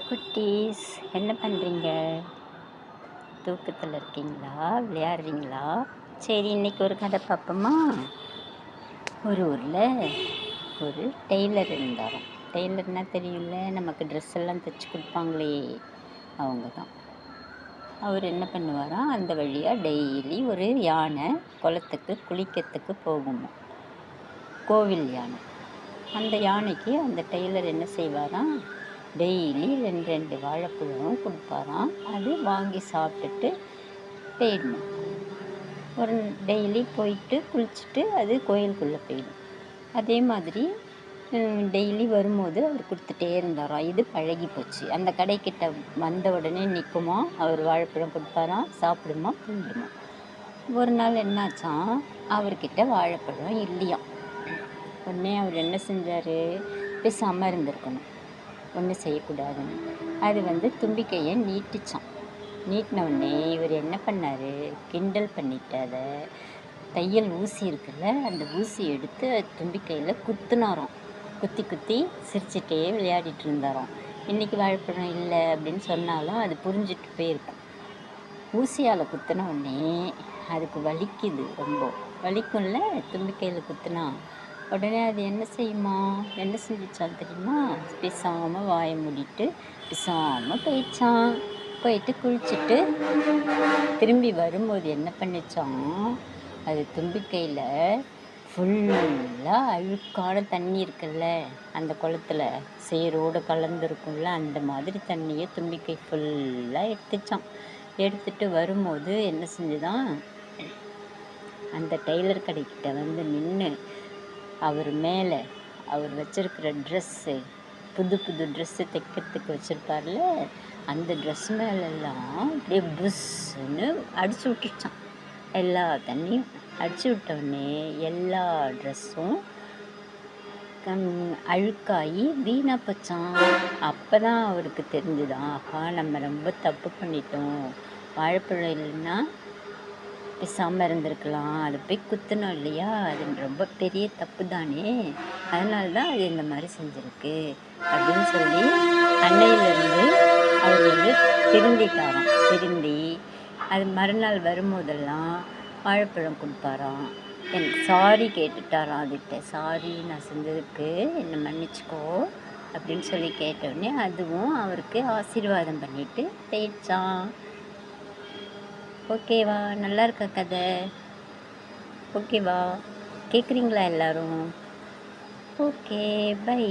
குட்டீஸ், என்ன பண்ணுறீங்க? தூக்கத்தில் இருக்கீங்களா? விளையாடுறீங்களா? சரி, இன்னைக்கு ஒரு கதை பார்ப்போமா? ஒரு ஊரில் ஒரு டெய்லர் இருந்தாராம். டெய்லர்னா தெரியும்ல, நமக்கு ட்ரெஸ் எல்லாம் தைச்சி கொடுப்பாங்களே, அவங்க தான். அவர் என்ன பண்ணுவாராம், அந்த வழியாக டெய்லி ஒரு யானை குளத்துக்கு குளிக்கிறதுக்கு போகுமா, கோவில் யானை. அந்த யானைக்கு அந்த டெய்லர் என்ன செய்வாராம், டெய்லி 2 வாழைப்பழம் கொடுப்பாராம். அது வாங்கி சாப்பிட்டுட்டு போயிடணும். ஒரு டெய்லி போயிட்டு குளிச்சுட்டு அது கோயிலுக்குள்ளே போயிடும். அதே மாதிரி டெய்லி வரும்போது அவர் கொடுத்துட்டே இருந்தாராம். இது பழகி போச்சு. அந்த கடைக்கிட்ட வந்த உடனே நிற்குமா, அவர் வாழைப்பழம் கொடுப்பாராம், சாப்பிடுமா, போயிடுமா. ஒரு நாள் என்னாச்சான், அவர்கிட்ட வாழைப்பழம் இல்லையாம். உடனே அவர் என்ன செஞ்சார், பேசாமல் இருந்திருக்கணும், ஒன்றும் செய்யக்கூடாதுன்னு. அது தும்பிக்கையை நீட்டிச்சான். நீட்டினவுடனே இவர் என்ன பண்ணார், கிண்டல் பண்ணிட்டு அதை தையல் ஊசி இருக்குல்ல, அந்த ஊசி எடுத்து தும்பிக்கையில் குத்துனாராம். குத்தி குத்தி சிரிச்சிட்டே விளையாடிட்டு இருந்தாராம். இன்றைக்கி வாழைப்பழம் இல்லை அப்படின்னு சொன்னாலும் அது புரிஞ்சிட்டு போயிருக்கும். ஊசியால் குத்தின உடனே அதுக்கு வலிக்குது, ரொம்ப வலிக்கும்ல தும்பிக்கையில் குத்துனா. உடனே அது என்ன செய்யுமா, என்ன செஞ்சிச்சான் தெரியுமா, பேசாமல் வாயை மூடிட்டு பேசாமல் போயிடுச்சான். போயிட்டு குளிச்சுட்டு திரும்பி வரும்போது என்ன பண்ணிச்சான், அது தும்பிக்கையில் ஃபுல்லாக அழுக்கான தண்ணி இருக்குல்ல, அந்த குளத்துல சேரோடு கலந்துருக்கும்ல, அந்த மாதிரி தண்ணியை தும்பிக்கை ஃபுல்லாக எடுத்துச்சான். எடுத்துட்டு வரும்போது என்ன செஞ்சுதான், அந்த டெய்லர் கடைக்கிட்ட நின்று அவர் மேலே அவர் வச்சிருக்கிற ட்ரெஸ்ஸு, புது புது ட்ரெஸ்ஸு தைக்கிறதுக்கு வச்சுருப்பார்ல, அந்த ட்ரெஸ் மேலெல்லாம் அப்படியே புஷ்ன்னு அடிச்சு விட்டுச்சான். எல்லா தண்ணியும் அடிச்சு விட்டோடனே எல்லா ட்ரெஸ்ஸும் அழுக்காகி வீணாக போச்சான். அப்போ தான் அவருக்கு தெரிஞ்சுதான், ஆஹா நம்ம ரொம்ப தப்பு பண்ணிட்டோம், வாழைப்பழம் இல்லைன்னா பேசாமல் இருந்திருக்கலாம், அதை போய் குத்தணும் இல்லையா, அது ரொம்ப பெரிய தப்பு தானே, அதனால தான் அது இந்த மாதிரி செஞ்சுருக்கு அப்படின்னு சொல்லி அன்னையிலிருந்து அவர் திருந்திட்டாராம். திருந்தி அது மறுநாள் வரும்போதெல்லாம் வாழைப்பழம் கொடுப்பாராம். எனக்கு சாரி கேட்டுட்டாராம் அதுகிட்ட, சாரி நான் செஞ்சதுக்கு என்னை மன்னிச்சிக்கோ அப்படின்னு சொல்லி கேட்டோடனே அதுவும் அவருக்கு ஆசீர்வாதம் பண்ணிட்டு போயிடுச்சான். ஓகேவா? நல்லா இருக்கா கதை? ஓகேவா? கேட்குறீங்களா எல்லாரும்? Okay, by.